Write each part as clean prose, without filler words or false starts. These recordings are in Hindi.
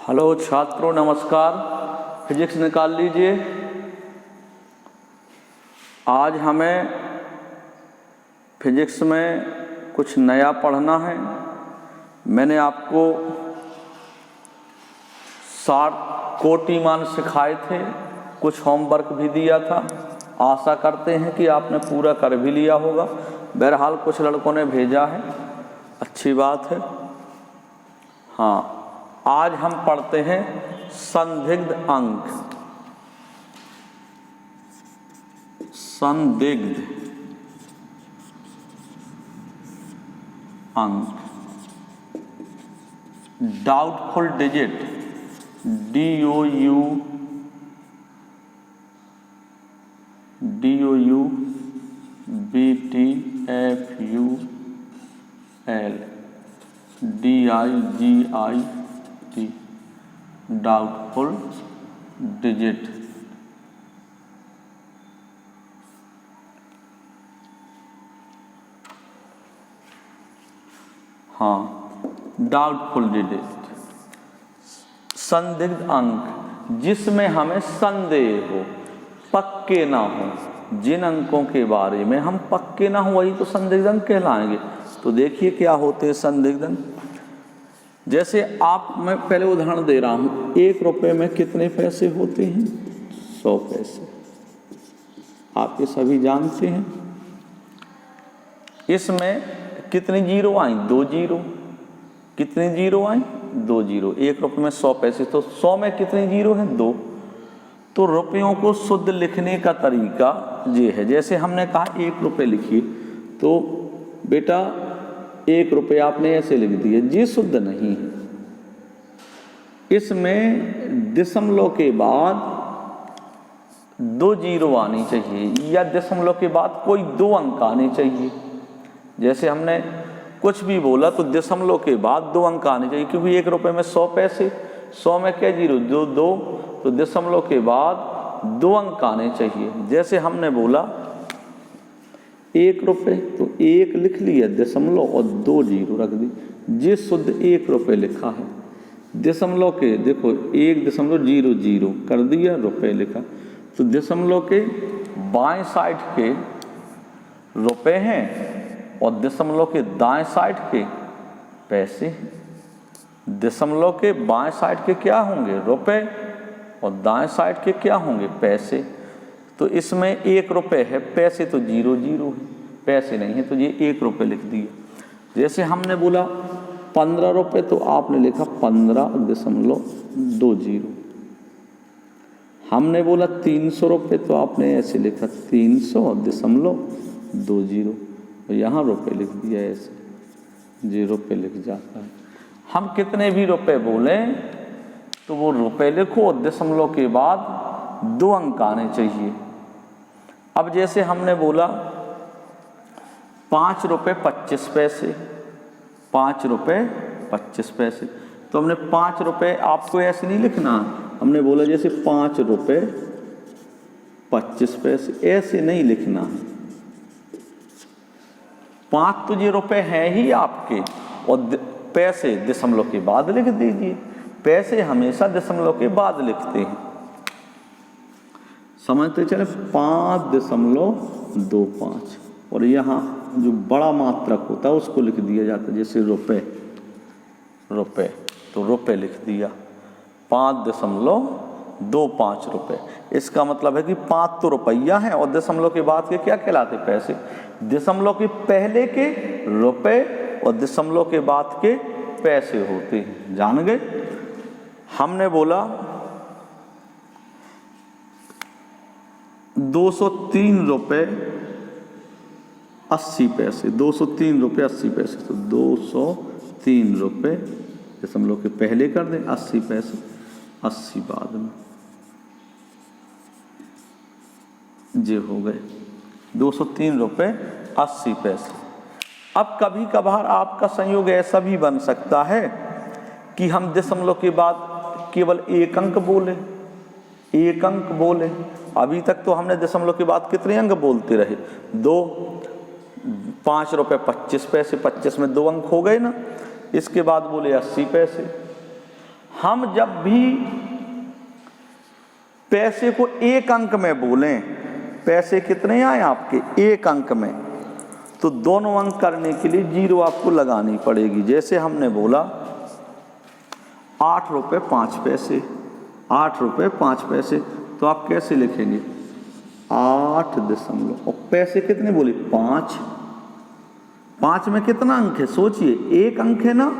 हेलो छात्रों, नमस्कार। फिजिक्स निकाल लीजिए। आज हमें फिजिक्स में कुछ नया पढ़ना है। मैंने आपको 60 कोटिमान सिखाए थे, कुछ होमवर्क भी दिया था। आशा करते हैं कि आपने पूरा कर भी लिया होगा। बहरहाल कुछ लड़कों ने भेजा है, अच्छी बात है। हाँ, आज हम पढ़ते हैं संदिग्ध अंक। संदिग्ध अंक, doubtful digit, DOUBTFUL, doubtful digit. हाँ, डाउटफुल डिजिट, संदिग्ध अंक जिसमें हमें संदेह हो, पक्के ना हो। जिन अंकों के बारे में हम पक्के ना हो वही तो संदिग्ध अंक कहलाएंगे। तो देखिए क्या होते हैं संदिग्ध अंक। जैसे मैं पहले उदाहरण दे रहा हूँ, 1 रुपये में कितने पैसे होते हैं? 100 पैसे। आप ये सभी जानते हैं। इसमें कितनी जीरो आई? 2 जीरो। कितनी जीरो आई? 2 जीरो। 1 रुपये में 100 पैसे, तो 100 में कितनी जीरो है? 2। तो रुपयों को शुद्ध लिखने का तरीका ये है। जैसे हमने कहा 1 रुपये लिखिए, तो बेटा 1 रुपये आपने ऐसे लिख दिए, ये शुद्ध नहीं है। इसमें दशमलव के बाद 2 जीरो आनी चाहिए, या दशमलव के बाद कोई 2 अंक आने चाहिए। जैसे हमने कुछ भी बोला तो दशमलव के बाद 2 अंक आने चाहिए, क्योंकि 1 रुपये में 100 पैसे, 100 में क्या जीरो? 2, तो दशमलव के बाद 2 अंक आने चाहिए। जैसे हमने बोला 1 रुपये, तो 1 लिख लिया दशमलव और 2 जीरो रख दी, ये शुद्ध 1 रुपये लिखा है। दशमलव के देखो 1.00 कर दिया, रुपये लिखा। तो दशमलव के बाएं साइड के रुपये हैं और दशमलव के दाएं साइड के पैसे हैं। दशमलव के बाएं साइड के क्या होंगे? रुपये, और दाएं साइड के क्या होंगे? पैसे। तो इसमें 1 रुपये है, पैसे तो 0 है, पैसे नहीं है, तो ये 1 रुपये लिख दिया। जैसे हमने बोला 15 रुपये, तो आपने लिखा 15.20। हमने बोला 300 रुपये, तो आपने ऐसे लिखा 300.20। यहाँ रुपये लिख दिया ऐसे, ये रुपये लिख जाता है। हम कितने भी रुपये बोलें तो वो रुपये लिखो और दशमलव के बाद 2 अंक आने चाहिए। अब जैसे हमने बोला 5 रुपये 25 पैसे, 5 रुपये 25 पैसे, तो हमने 5 रुपये आपको ऐसे नहीं लिखना। हमने बोला जैसे 5 रुपये 25 पैसे, ऐसे नहीं लिखना है। 5 तो ये रुपये हैं ही आपके, और पैसे दशमलव के बाद लिख दीजिए। पैसे हमेशा दशमलव के बाद लिखते हैं, समझते चले। 5.25, और यहाँ जो बड़ा मात्रक होता है उसको लिख दिया जाता है। जैसे रुपये, तो रुपये लिख दिया 5.25 रुपये। इसका मतलब है कि 5 तो रुपया है, और दशमलव के बाद के क्या कहलाते? पैसे। दशमलव के पहले के रुपये और दशमलव के बाद के पैसे होते हैं। जान गए? हमने बोला 203 रुपये 80 पैसे, 203 रुपये 80 पैसे, तो 203 रुपये दशमलव के पहले कर दें, 80 पैसे, 80 बाद में, ये हो गए 203 रुपये 80 पैसे। अब कभी कभार आपका संयोग ऐसा भी बन सकता है कि हम दशमलव के बाद केवल 1 अंक बोले, 1 अंक बोले। अभी तक तो हमने दशमलव के बाद कितने अंक बोलते रहे? 2। 5 रुपये 25 पैसे, 25 में 2 अंक हो गए ना। इसके बाद बोले 80 पैसे। हम जब भी पैसे को एक अंक में बोलें, पैसे कितने आए आपके एक अंक में, तो दोनों अंक करने के लिए 0 आपको लगानी पड़ेगी। जैसे हमने बोला 8 रुपये 5 पैसे, 8 रुपये 5 पैसे, तो आप कैसे लिखेंगे 8 दशमलव, और पैसे कितने बोले 5, 5 में कितना अंक है सोचिए, एक अंक है ना,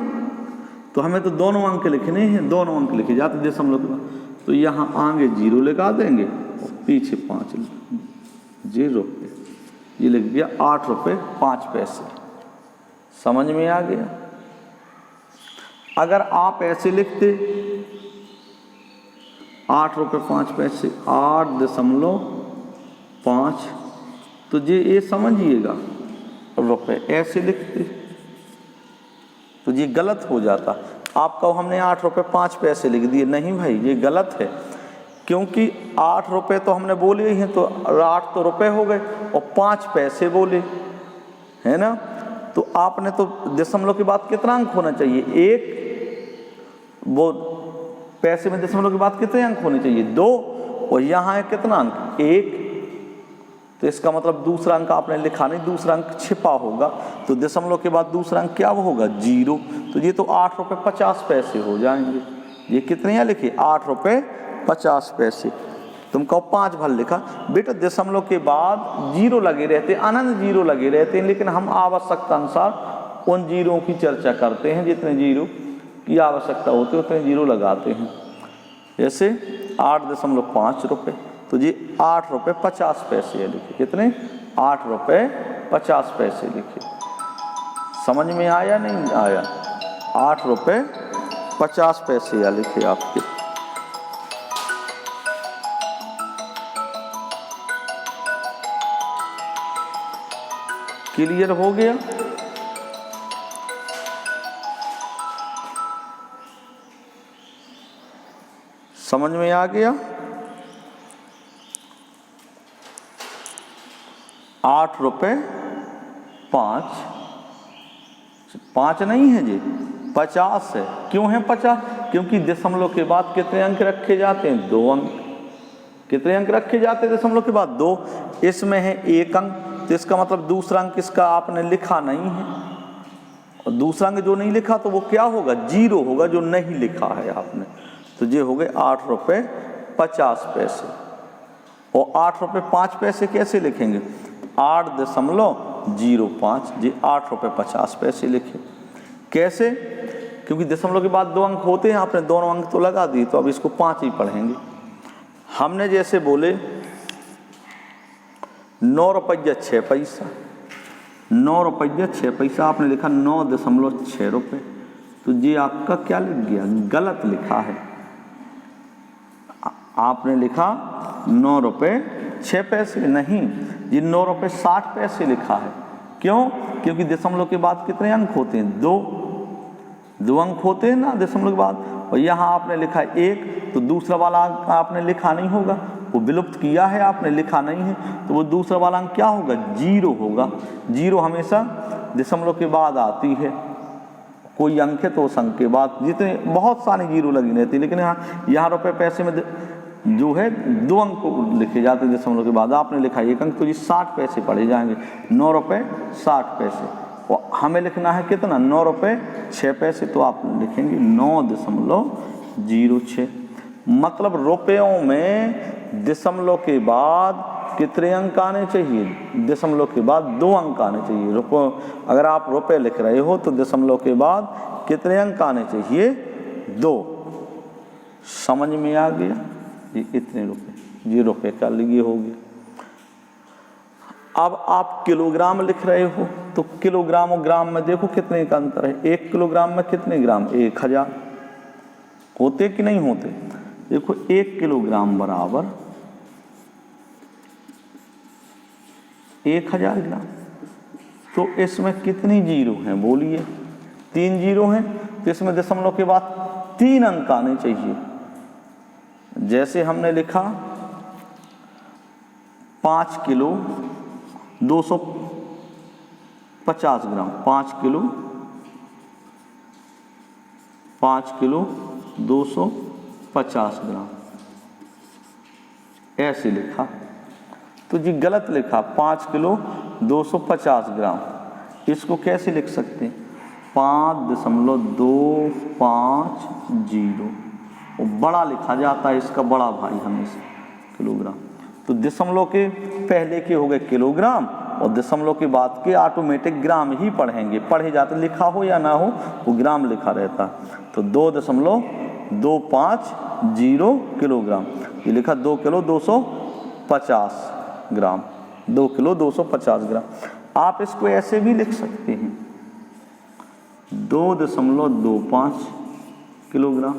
तो हमें तो दोनों अंक लिखने हैं, दोनों अंक लिखे जाते दशमलव के बाद, तो यहाँ आगे 0 लगा देंगे और पीछे 5 0, ये लिख दिया 8 रुपये 5 पैसे। समझ में आ गया? अगर आप ऐसे लिखते 8 रुपये 5 पैसे 8.5, तो ये समझिएगा रुपए, ऐसे लिखते तो ये गलत हो जाता। आप कहो हमने 8 रुपये 5 पैसे लिख दिए, नहीं भाई ये गलत है, क्योंकि 8 रुपये तो हमने बोले ही हैं, तो 8 तो रुपए हो गए और 5 पैसे बोले, है ना। तो आपने तो दशमलव के बाद कितना अंक होना चाहिए, एक, वो पैसे में दशमलव के बाद कितने अंक होने चाहिए 2, और यहाँ है कितना अंक 1, तो इसका मतलब दूसरा अंक आपने लिखा नहीं, दूसरा अंक छिपा होगा, तो दशमलव के बाद दूसरा अंक क्या होगा 0, तो ये तो 8 रुपये 50 पैसे हो जाएंगे। ये कितने यहाँ लिखे 8 रुपये 50 पैसे, तुम कहो 5 भर लिखा, बेटा दशमलव के बाद 0 लगे रहते, अनंत 0 लगे रहते हैं, लेकिन हम आवश्यकता अनुसार उन 0 की चर्चा करते हैं, जितने 0 की आवश्यकता होती है उतने 0 लगाते हैं। जैसे 8.5 रुपये, तो ये 8 रुपये 50 पैसे है लिखे, कितने 8 रुपये 50 पैसे लिखे। समझ में आया नहीं आया? 8 रुपये 50 पैसे या लिखे आपके। क्लियर हो गया? समझ में आ गया? 8 रुपये 5 नहीं है जी, 50 है। क्यों है 50? क्योंकि दशमलव के बाद कितने अंक रखे जाते हैं 2 अंक। कितने अंक रखे जाते हैं दशमलव के बाद 2, इसमें है 1 अंक, तो इसका मतलब दूसरा अंक इसका आपने लिखा नहीं है, और दूसरा अंक जो नहीं लिखा तो वो क्या होगा 0 होगा, जो नहीं लिखा है आपने। तो ये हो गए 8 रुपये 50 पैसे। और 8 रुपये 5 पैसे कैसे लिखेंगे 8.05, जी 8 रुपये 50 पैसे लिखे। कैसे? क्योंकि दशमलव के बाद 2 अंक होते हैं, आपने दोनों अंक तो लगा दिए, तो अब इसको 5 ही पढ़ेंगे। हमने जैसे बोले 9 रुपये 6 पैसा, 9 रुपये 6 पैसा, आपने लिखा 9.6 रुपये, तो ये आपका क्या लिख गया, गलत लिखा है। आपने लिखा 9 रुपये 6 पैसे, नहीं, ये 9 रुपये 60 पैसे लिखा है। क्यों? क्योंकि दशमलव के बाद कितने अंक होते हैं 2 अंक होते हैं ना दशमलव के बाद, और यहाँ आपने लिखा 1, तो दूसरा वाला अंक आपने लिखा नहीं होगा, वो विलुप्त किया है आपने, लिखा नहीं है, तो वो दूसरा वाला अंक क्या होगा 0 होगा। 0 हमेशा दशमलव के बाद आती है, कोई अंक है तो उस अंक के बाद जितने बहुत सारे 0 लगी रहती है, लेकिन यहाँ रुपये पैसे में जो है 2 अंक लिखे जाते हैं दशमलव के बाद, आपने लिखा 1 अंक, तो ये 60 पैसे पढ़े जाएंगे, 9 रुपये 60 पैसे। और हमें लिखना है कितना 9 रुपये 6 पैसे, तो आप लिखेंगे 9.06। मतलब रुपयों में दशमलव के बाद कितने अंक आने चाहिए, दशमलव के बाद 2 अंक आने चाहिए। अगर आप रुपये लिख रहे हो तो दशमलव के बाद कितने अंक आने चाहिए 2। समझ में आ गया? ये इतने रुपये, ये रुपये का लिए हो गया। अब आप किलोग्राम लिख रहे हो तो किलोग्राम और ग्राम में देखो कितने का अंतर है। 1 किलोग्राम में कितने ग्राम, 1000 होते कि नहीं होते। देखो 1 किलोग्राम बराबर 1000 ग्राम, तो इसमें कितनी 0 हैं बोलिए, 3 0 हैं, तो इसमें दशमलव के बाद 3 अंक आने चाहिए। जैसे हमने लिखा 5 किलो 250 ग्राम, 5 किलो 250 ग्राम, ऐसे लिखा। तो जी गलत लिखा, 5 किलो 250 ग्राम। इसको कैसे लिख सकते हैं? 5.250, और बड़ा लिखा जाता है इसका बड़ा भाई हमेशा, किलोग्राम। तो दशमलव के पहले के हो गए किलोग्राम, और दशमलव के बाद के ऑटोमेटिक ग्राम ही पढ़ेंगे, पढ़े जाते, लिखा हो या ना हो वो ग्राम लिखा रहता। तो 2.250 किलोग्राम, ये लिखा 2 किलो 250 ग्राम, 2 किलो 250 ग्राम। आप इसको ऐसे भी लिख सकते हैं, 2.25 किलोग्राम।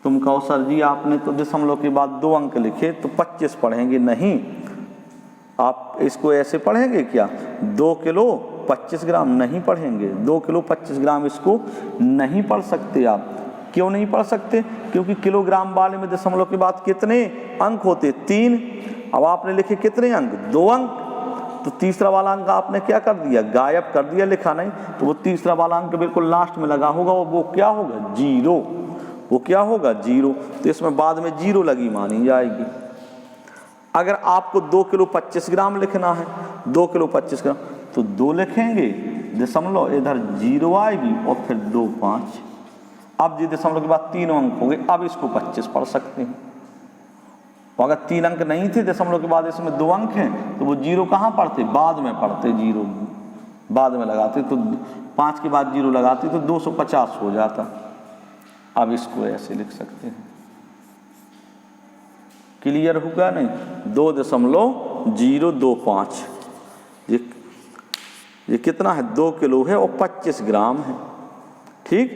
तुम कहो सर जी आपने तो दशमलव के बाद 2 अंक लिखे, तो 25 पढ़ेंगे। नहीं, आप इसको ऐसे पढ़ेंगे क्या? 2 किलो 25 ग्राम नहीं पढ़ेंगे, 2 किलो 25 ग्राम इसको नहीं पढ़ सकते आप। क्यों नहीं पढ़ सकते? क्योंकि किलोग्राम वाले में दशमलव के बाद कितने अंक होते? 3। अब आपने लिखे कितने अंक? 2 अंक। तो तीसरा वाला अंक आपने क्या कर दिया? गायब कर दिया, लिखा नहीं। तो वो तीसरा वाला अंक बिल्कुल लास्ट में लगा होगा, वो क्या होगा? 0। वो क्या होगा? 0। तो इसमें बाद में 0 लगी मानी जाएगी। अगर आपको 2 किलो 25 ग्राम लिखना है, 2 किलो 25 ग्राम, तो 2 लिखेंगे, दशमलव इधर 0 आएगी, और फिर 2 5। अब जी दशमलव के बाद 3 अंक हो गए, अब इसको 25 पढ़ सकते हैं। तो अगर 3 अंक नहीं थे दशमलव के बाद, इसमें 2 अंक हैं, तो वो 0 कहाँ पढ़ते? बाद में पढ़ते, 0 बाद में लगाते। तो 5 के बाद 0 लगाते तो 250 हो जाता। अब इसको ऐसे लिख सकते हैं। क्लियर होगा नहीं? 2.025, ये कितना है? 2 किलो है और 25 ग्राम है। ठीक,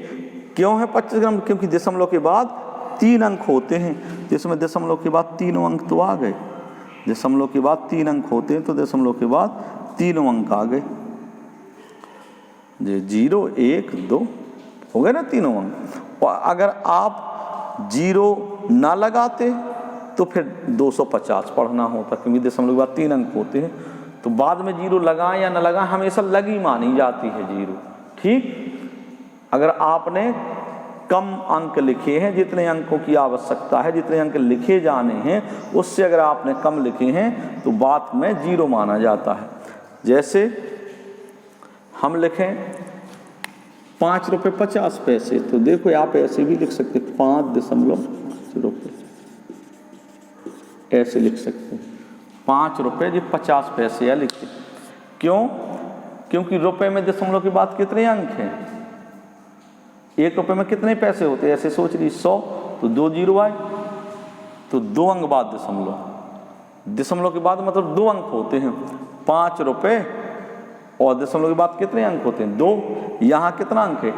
क्यों है 25 ग्राम? क्योंकि दशमलव के बाद 3 अंक होते हैं, जिसमें दशमलव के बाद 3 अंक तो आ गए। दशमलव के बाद 3 अंक होते हैं, तो दशमलव के बाद 3 अंक आ गए। 0 1 2 हो गए ना 3 अंक। और अगर आप 0 ना लगाते तो फिर 250 पढ़ना होता, क्योंकि दशमलव के बाद 3 अंक होते हैं। तो बाद में 0 लगाएं या ना लगाएं, हमेशा लगी मानी जाती है 0। ठीक, अगर आपने कम अंक लिखे हैं, जितने अंकों की आवश्यकता है, जितने अंक लिखे जाने हैं, उससे अगर आपने कम लिखे हैं तो बात में 0 माना जाता है। जैसे हम लिखें 5 रुपये 50 पैसे, तो देखो आप ऐसे भी लिख सकते 5.0, ऐसे लिख सकते हैं 5 रुपये जी 50 पैसे या लिखते। क्यों? क्योंकि रुपए में दशमलव के बाद कितने अंक हैं? 1 रुपये में कितने पैसे होते हैं? ऐसे सोच ली 100, तो 2 0 आए, तो 2 अंक बाद दशमलव, दशमलव के बाद मतलब 2 अंक होते हैं। 5 रुपये और दशमलव के बाद कितने अंक होते हैं? 2। यहाँ कितना अंक है?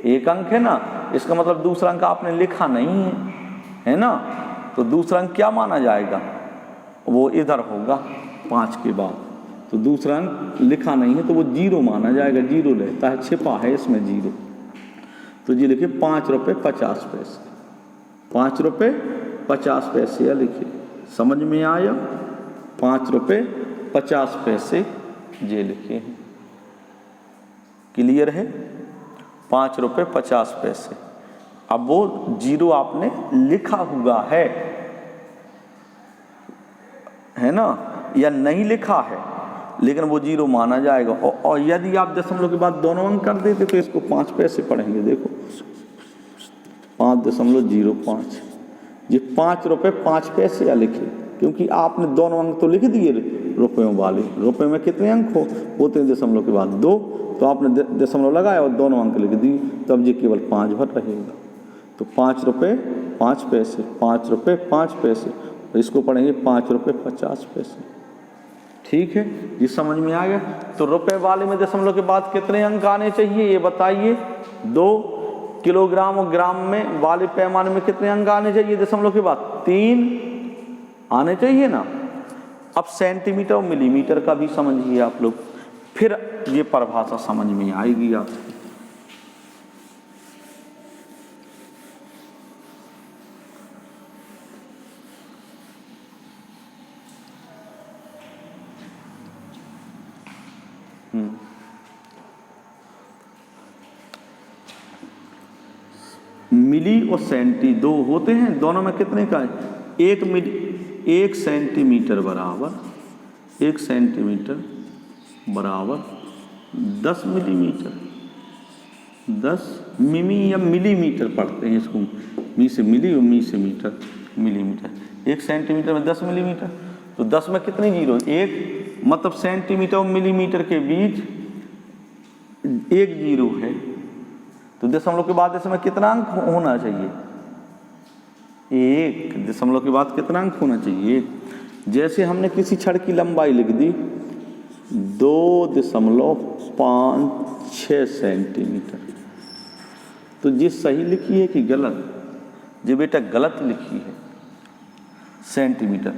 1 अंक है ना, इसका मतलब दूसरा अंक आपने लिखा नहीं है ना, तो दूसरा अंक क्या माना जाएगा? वो इधर होगा 5 के बाद। तो दूसरा अंक लिखा नहीं है, तो वो 0 माना जाएगा, 0 रहता है, छिपा है इसमें 0। तो जी लिखिए 5 रुपये 50 पैसे, 5 रुपये 50 पैसे या लिखिए। समझ में आया? 5 रुपये 50 पैसे ये लिखे हैं। क्लियर है? 5 रुपये 50 पैसे। अब वो 0 आपने लिखा हुआ है ना, या नहीं लिखा है, लेकिन वो 0 माना जाएगा। और यदि आप दशमलव के बाद दोनों अंक कर देते तो इसको 5 पैसे पढ़ेंगे। देखो 5.05, ये 5 रुपये 5 पैसे या लिखे, क्योंकि आपने दोनों अंक तो लिख दिए रुपयों वाले। रुपये में कितने अंक होते हैं दशमलव के बाद? 2, तो आपने दशमलव लगाया और दोनों अंक लिख दिए, तब ये केवल 5 भर रहेगा। तो 5 रुपये 5 पैसे, 5 रुपये 5 पैसे, तो इसको पढ़ेंगे 5 रुपये 50 पैसे। ठीक है, ये समझ में आ गया? तो रुपए वाले में दशमलव के बाद कितने अंक आने चाहिए ये बताइए? 2। किलोग्राम और ग्राम में वाले पैमाने में कितने अंक आने चाहिए दशमलव के बाद? 3 आने चाहिए ना। अब सेंटीमीटर और मिलीमीटर का भी समझिए आप लोग, फिर ये परिभाषा समझ में आएगी आपको। मिली और सेंटी दो होते हैं, दोनों में कितने का है? 1 सेंटीमीटर बराबर 1 सेंटीमीटर बराबर 10 मिलीमीटर। 10 मिमी या मिलीमीटर पढ़ते हैं इसको, मी से मिली और मी से मीटर, मिलीमीटर। 1 सेंटीमीटर में 10 मिलीमीटर, तो 10 में कितनी जीरो? 1, मतलब सेंटीमीटर और मिलीमीटर के बीच 1 जीरो है, तो दशमलव के बाद इसमें कितना अंक होना चाहिए? 1। दशमलव के बाद कितना अंक होना चाहिए? 1। जैसे हमने किसी छड़ की लंबाई लिख दी 2.56 सेंटीमीटर, तो ये सही लिखी है कि गलत? ये बेटा गलत लिखी है, सेंटीमीटर,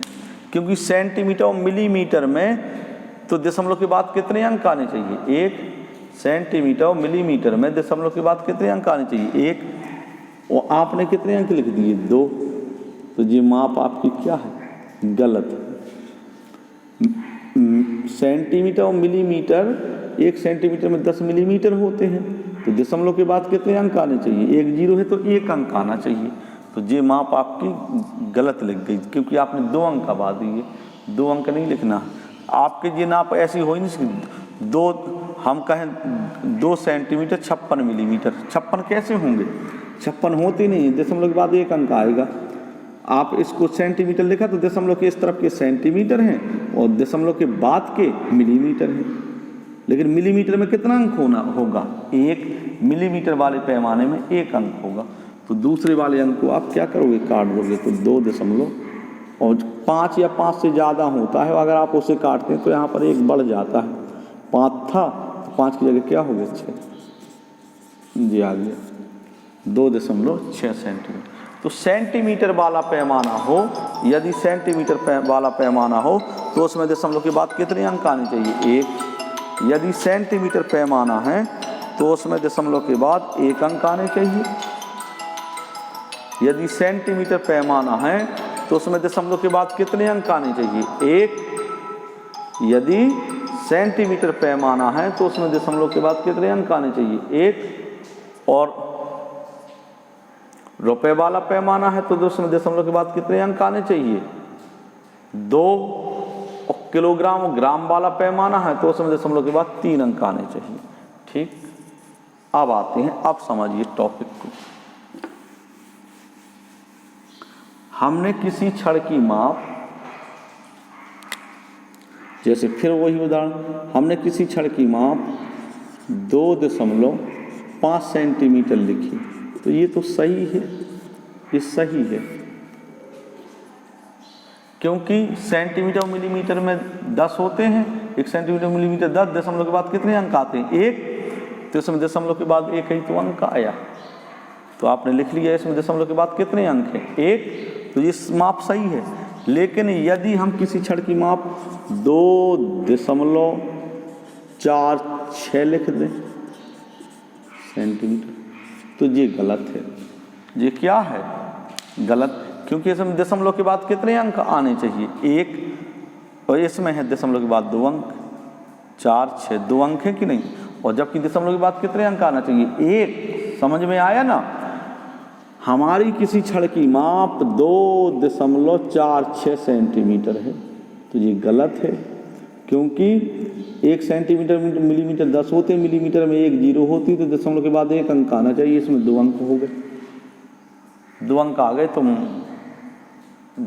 क्योंकि सेंटीमीटर और मिलीमीटर में तो दशमलव के बाद कितने अंक आने चाहिए? 1। सेंटीमीटर और मिलीमीटर में दशमलव के बाद कितने अंक आने चाहिए? 1, और आपने कितने अंक लिख दिए? 2, तो ये माप आपकी क्या है? गलत है। सेंटीमीटर और मिलीमीटर, 1 सेंटीमीटर में 10 मिलीमीटर होते हैं, तो दशमलव के बाद कितने अंक आने चाहिए? 1 जीरो है तो 1 अंक आना चाहिए, तो ये माप आपकी गलत लिख गई, क्योंकि आपने 2 अंक का दिए, 2 अंक नहीं लिखना। आपके ये नाप ऐसी हो नहीं, 2 हम कहें 2 सेंटीमीटर 56 मिलीमीटर, 56 कैसे होंगे? 56 होते नहीं, दशमलव के बाद 1 अंक आएगा। आप इसको सेंटीमीटर लिखा तो दशमलव के इस तरफ के सेंटीमीटर हैं और दशमलव के बाद के मिलीमीटर हैं, लेकिन मिलीमीटर में कितना अंक होगा? 1। मिलीमीटर वाले पैमाने में 1 अंक होगा, तो दूसरे वाले अंक को आप क्या करोगे? काट दोगे, तो 2 दशमलव और 5 या 5 से ज़्यादा होता है, अगर आप उसे काटते हैं तो यहाँ पर 1 बढ़ जाता है। 5 था तो 5 की जगह क्या हो गया? 6 जी आ गया 2.6 सेंटीमीटर। तो सेंटीमीटर वाला पैमाना हो, यदि सेंटीमीटर वाला पैमाना हो तो उसमें दशमलव के बाद कितने अंक आने चाहिए? 1। यदि सेंटीमीटर पैमाना है तो उसमें दशमलव के बाद 1 अंक आने चाहिए। यदि सेंटीमीटर पैमाना है तो उसमें दशमलव के बाद कितने अंक आने चाहिए? 1। यदि सेंटीमीटर पैमाना है तो उसमें दशमलव के बाद कितने अंक आने चाहिए? 1। और रुपए वाला पैमाना है तो उसमें दशमलव के बाद कितने अंक आने चाहिए? 2। और किलोग्राम और ग्राम वाला पैमाना है तो उसमें दशमलव के बाद 3 अंक आने चाहिए। ठीक, अब आते हैं, अब समझिए टॉपिक को। हमने किसी छड़ की माप, जैसे फिर वही उदाहरण, हमने किसी छड़ की माप 2.5 सेंटीमीटर लिखी, तो ये तो सही है, ये सही है, क्योंकि सेंटीमीटर और मिलीमीटर में 10 होते हैं। 1 सेंटीमीटर मिलीमीटर 10, दशमलव के बाद कितने अंक आते हैं? 1, तो इसमें दशमलव के बाद 1 ही तो अंक आया, तो आपने लिख लिया इसमें दशमलव के बाद कितने अंक हैं? 1, तो ये माप सही है। लेकिन यदि हम किसी छड़ की माप 2.46 लिख दें सेंटीमीटर, तो ये गलत है। ये क्या है? गलत, क्योंकि इसमें दशमलव के बाद कितने अंक आने चाहिए? 1, और इसमें है दशमलव के बाद 2 अंक, 4, 6, 2 अंक है कि नहीं? और जबकि दशमलव के बाद कितने अंक आना चाहिए? 1। समझ में आया ना? हमारी किसी छड़ की माप 2.46 सेंटीमीटर है, तो ये गलत है, क्योंकि 1 सेंटीमीटर मिलीमीटर 10 होते, मिलीमीटर में 1 जीरो होती, तो दशमलव के बाद 1 अंक आना चाहिए, इसमें 2 अंक हो गए, 2 अंक आ गए, तो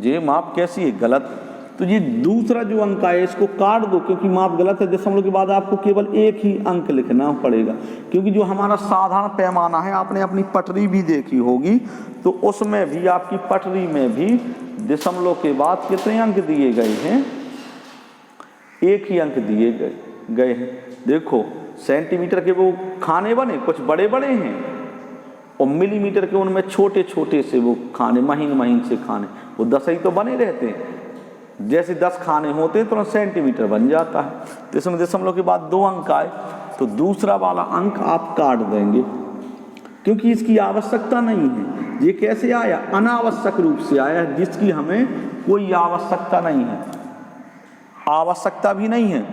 ये माप कैसी है? गलत। तो ये दूसरा जो अंक है इसको काट दो, क्योंकि माप गलत है। दशमलव के बाद आपको केवल 1 ही अंक लिखना पड़ेगा, क्योंकि जो हमारा साधारण पैमाना है, आपने अपनी पटरी भी देखी होगी, तो उसमें भी, आपकी पटरी में भी दशमलव के बाद कितने अंक दिए गए हैं? 1 ही अंक दिए गए हैं। देखो, सेंटीमीटर के वो खाने बने कुछ बड़े बड़े हैं, और मिलीमीटर के उनमें छोटे छोटे से वो खाने, महीन महीन से खाने, वो 10 ही तो बने रहते हैं। जैसे 10 खाने होते हैं तो सेंटीमीटर बन जाता है, तो इसमें दशमलव के बाद 2 अंक आए, तो दूसरा वाला अंक आप काट देंगे, क्योंकि इसकी आवश्यकता नहीं है। ये कैसे आया? अनावश्यक रूप से आया, जिसकी हमें कोई आवश्यकता नहीं है, आवश्यकता भी नहीं है,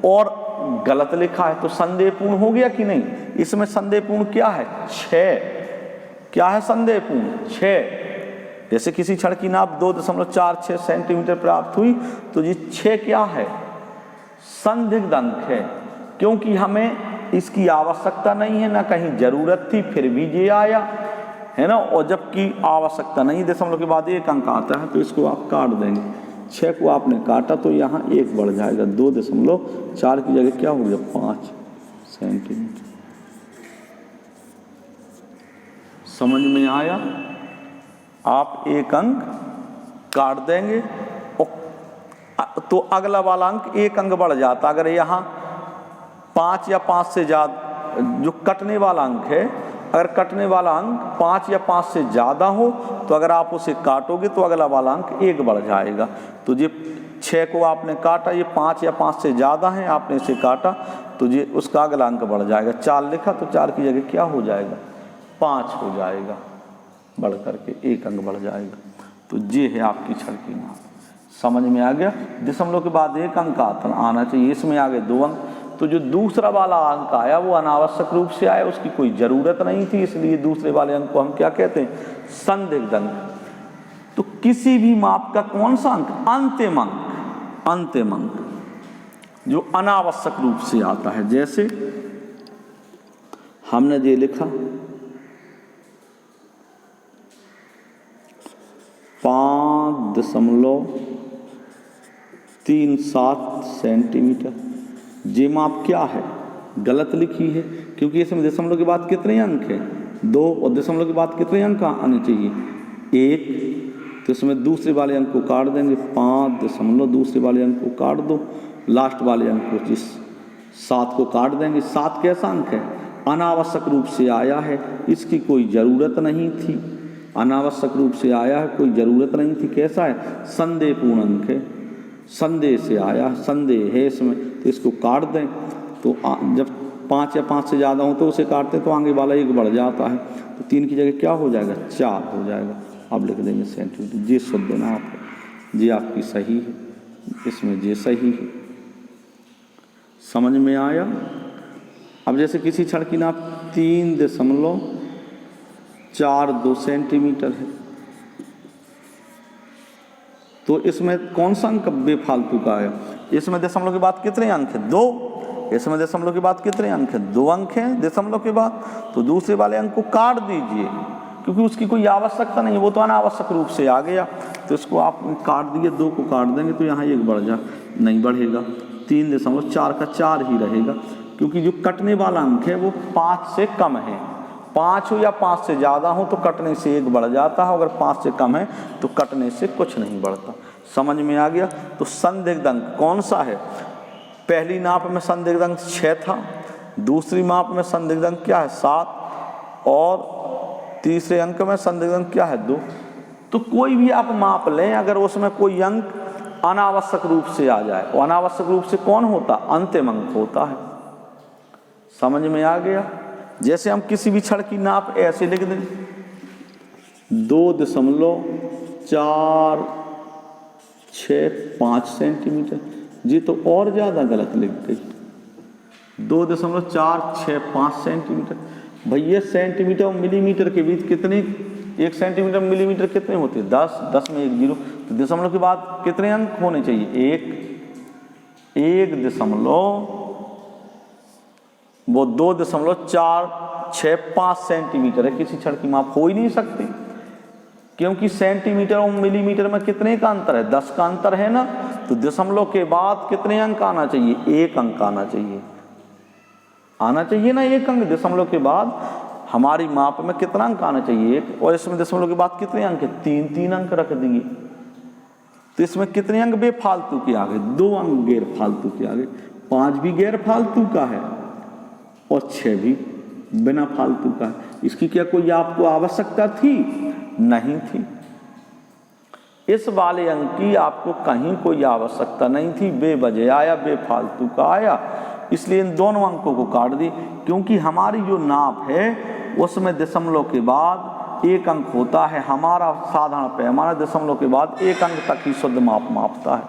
और गलत लिखा है, तो संदेहपूर्ण हो गया कि नहीं? इसमें संदेहपूर्ण क्या है? 6। क्या है संदेहपूर्ण 6। जैसे किसी छड़ की नाप 2.46 सेंटीमीटर प्राप्त हुई तो ये 6 क्या है, संदिग्ध अंक है, क्योंकि हमें इसकी आवश्यकता नहीं है, ना कहीं जरूरत थी, फिर भी ये आया है ना। और जबकि आवश्यकता नहीं, दशमलव के बाद 1 अंक आता है तो इसको आप काट देंगे। 6 को आपने काटा तो यहाँ 1 बढ़ जाएगा, 2.4 की जगह क्या हो गया 5 सेंटीमीटर। समझ में आया? आप 1 अंक काट देंगे तो अगला वाला अंक 1 अंक बढ़ जाता। अगर यहाँ 5 या 5 से ज़्यादा जो कटने वाला अंक है, अगर कटने वाला अंक 5 या 5 से ज़्यादा हो तो अगर आप उसे काटोगे तो अगला वाला अंक 1 बढ़ जाएगा। तो ये 6 को आपने काटा, ये 5 या 5 से ज़्यादा है, आपने इसे काटा तो ये उसका अगला अंक बढ़ जाएगा। 4 लिखा तो 4 की जगह क्या हो जाएगा 5 हो जाएगा, बढ़ करके 1 अंक बढ़ जाएगा। तो ये है आपकी छड़ की नाप। समझ में आ गया? दशमलव के बाद 1 अंक आना चाहिए, इसमें आगे 2 अंक। तो जो दूसरा वाला अंक आया वो अनावश्यक रूप से आया, उसकी कोई ज़रूरत नहीं थी, इसलिए दूसरे वाले अंक को हम क्या कहते हैं, संदिग्ध अंक। तो किसी भी माप का कौन सा अंक, अंतिम अंक, अंतिम अंक जो अनावश्यक रूप से आता है। जैसे हमने ये लिखा 5.37 सेंटीमीटर, ये माप क्या है, गलत लिखी है, क्योंकि इसमें दशमलव के बाद कितने अंक हैं 2, और दशमलव के बाद कितने अंक आने चाहिए 1। तो इसमें दूसरे वाले अंक को काट देंगे, 5 दूसरे वाले अंक को काट दो, लास्ट वाले अंक को जिस 7 को काट देंगे। 7 कैसा अंक है, अनावश्यक रूप से आया है, इसकी कोई ज़रूरत नहीं थी, अनावश्यक रूप से आया है, कोई ज़रूरत नहीं थी। कैसा है, संदेहपूर्ण अंक है, संदेह से आया, संदेह है इसमें, तो इसको काट दें। तो जब 5 या 5 से ज़्यादा हो तो उसे काटते तो आगे वाला 1 बढ़ जाता है, तो 3 की जगह क्या हो जाएगा 4 हो जाएगा। अब लिख देंगे सेंटीमीटर। ये शुद्ध नाप है, ये आपकी सही है, इसमें ये सही है। समझ में आया? अब जैसे किसी छड़ की नाप 3.42 सेंटीमीटर है, तो इसमें कौन सा अंक बेफालतू का है, इसमें दशमलव के बाद कितने अंक है 2, इसमें दशमलव के बाद कितने अंक है 2 अंक हैं दशमलव के बाद। तो दूसरे वाले अंक को काट दीजिए, क्योंकि उसकी कोई आवश्यकता नहीं है, वो तो अनावश्यक रूप से आ गया, तो इसको आप काट दिए, 2 को काट देंगे तो यहाँ 1 बढ़ जा, नहीं बढ़ेगा, 3.4 का 4 ही रहेगा, क्योंकि जो कटने वाला अंक है वो 5 से कम है। 5 हो या 5 से ज़्यादा हो तो कटने से 1 बढ़ जाता है, अगर 5 से कम है तो कटने से कुछ नहीं बढ़ता। समझ में आ गया? तो संदिग्ध अंक कौन सा है, पहली नाप में संदिग्ध अंक 6 था, दूसरी माप में संदिग्ध अंक क्या है 7, और तीसरे अंक में संदिग्ध अंक क्या है 2। तो कोई भी आप माप लें, अगर उसमें कोई अंक अनावश्यक रूप से आ जाए, और अनावश्यक रूप से कौन होता, अंतिम अंक होता है। समझ में आ गया? जैसे हम किसी भी छड़ की नाप ऐसे लिख दें 2.465 सेंटीमीटर, जी तो और ज़्यादा गलत लिख गई, 2.465 सेंटीमीटर। भैया सेंटीमीटर और मिलीमीटर के बीच कितने, 1 सेंटीमीटर मिलीमीटर कितने होते हैं 10, 10 में 1 0, तो दशमलव के बाद कितने अंक होने चाहिए 1 दशमलव, वो 2.465 सेंटीमीटर है, किसी छड़ की माप हो ही नहीं सकती, क्योंकि सेंटीमीटर और मिलीमीटर में कितने का अंतर है 10 का अंतर है ना। तो दशमलव के बाद कितने अंक आना चाहिए 1 अंक आना चाहिए, आना चाहिए ना 1 अंक। दशमलव के बाद हमारी माप में कितना अंक आना चाहिए 1, और इसमें दशमलव के बाद कितने अंक है 3 अंक रख दिए। तो इसमें कितने अंक बेफालतू के आ गए 2 अंक गैर फालतू के आ गए, 5 भी गैर फालतू का है और 6 भी बिना फालतू का है। इसकी क्या कोई आपको आवश्यकता थी, नहीं थी। इस वाले अंक की आपको कहीं कोई आवश्यकता नहीं थी, बेवजह आया, बेफालतू का आया, इसलिए इन दोनों अंकों को काट दी। क्योंकि हमारी जो नाप है उसमें दशमलव के बाद 1 अंक होता है, हमारा साधारण पैमाना दशमलव के बाद 1 अंक तक ही शुद्ध माप मापता है।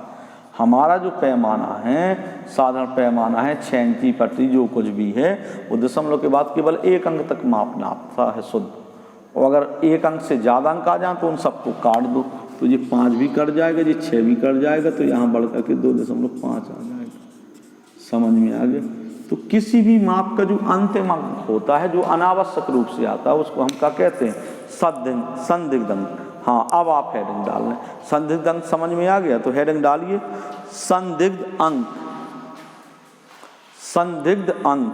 हमारा जो पैमाना है साधारण पैमाना है, 6 इंची पट्टी जो कुछ भी है, वो दशमलव के बाद केवल 1 अंक तक माप नापता है शुद्ध, और अगर एक अंक से ज़्यादा अंक आ जाए तो उन सबको काट दो, तो ये 5 भी कट जाएगा, ये 6 भी कट जाएगा, तो यहाँ बढ़ करके 2.5 आ जाएगा। समझ में आ गया? तो किसी भी माप का जो अंतिम अंक होता है, जो अनावश्यक रूप से आता है, उसको हम क्या कहते हैं? संदिग्ध अंक। हाँ, अब आप हेडिंग डाल लें। संदिग्ध अंक समझ में आ गया तो हेडिंग डालिए संदिग्ध अंक। संदिग्ध अंक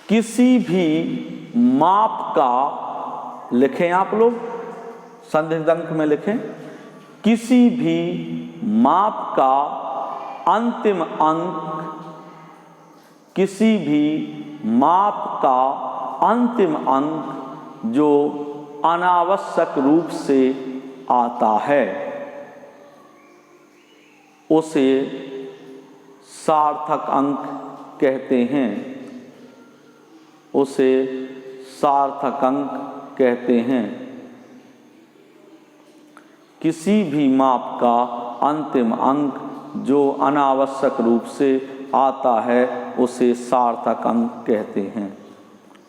किसी भी माप का, लिखें आप लोग, संदिग्ध अंक में लिखें, किसी भी माप का अंतिम अंक, किसी भी माप का अंतिम अंक जो अनावश्यक रूप से आता है, उसे सार्थक अंक कहते हैं। उसे सार्थक अंक कहते हैं। किसी भी माप का अंतिम अंक जो अनावश्यक रूप से आता है, उसे सार्थक अंक कहते हैं।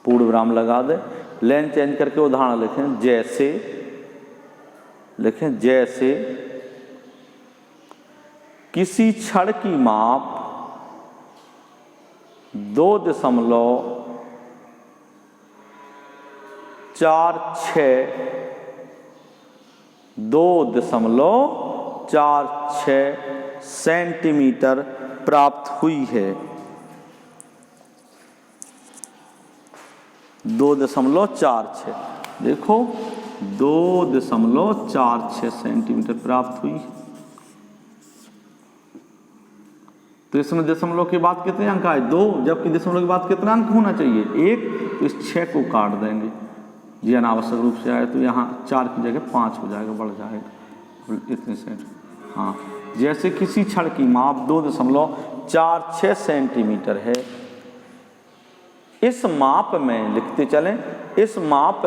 पूर्ण विराम लगा दे, लाइन चेंज करके उदाहरण लिखें। जैसे लिखें, जैसे किसी छड़ की माप 2.46 सेंटीमीटर प्राप्त हुई है। 2.46, देखो 2.46 सेंटीमीटर प्राप्त हुई है। तो इसमें दशमलव के बाद कितने अंक आए? 2, जबकि दशमलव के बाद कितना अंक होना चाहिए? 1। तो इस 6 को काट देंगे, ये अनावश्यक रूप से आए, तो यहाँ 4 की जगह 5 हो जाएगा, बढ़ जाएगा इतने से। हाँ, जैसे किसी छड़ की माप 2.46 सेंटीमीटर है। इस माप में, लिखते चलें, इस माप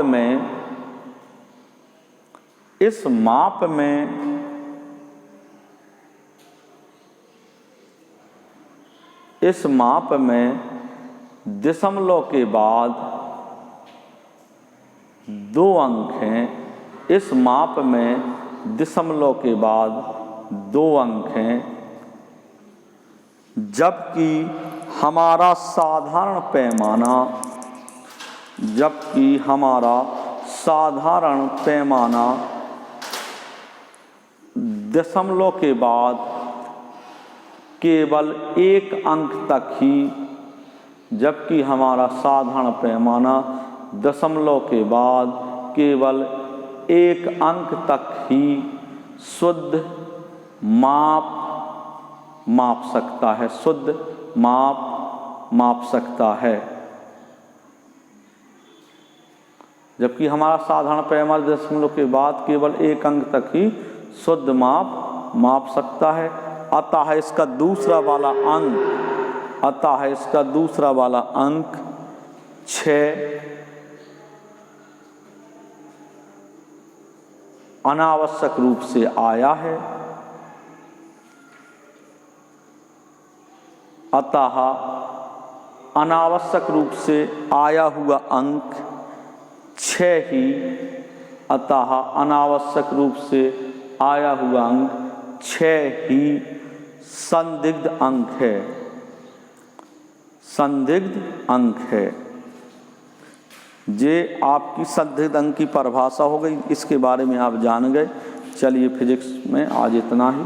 में दशमलव के बाद 2 अंक हैं। इस माप में दशमलव के बाद 2 अंक हैं, जबकि हमारा साधारण पैमाना दशमलव के बाद केवल 1 अंक तक ही, जबकि हमारा साधारण पैमाना दशमलव के बाद केवल 1 अंक तक ही शुद्ध माप सकता है, शुद्ध माप सकता है। जबकि हमारा साधारण पैमाना दशमलव के बाद केवल 1 अंक तक ही शुद्ध माप सकता है। अतः इसका दूसरा वाला अंक 6 अनावश्यक रूप से आया है। अतः अनावश्यक रूप से आया हुआ अंक 6 ही, अतः अनावश्यक रूप से आया हुआ अंक 6 ही संदिग्ध अंक है। संदिग्ध अंक है। ये आपकी संदिग्ध अंक की परिभाषा हो गई, इसके बारे में आप जान गए। चलिए, फिजिक्स में आज इतना ही।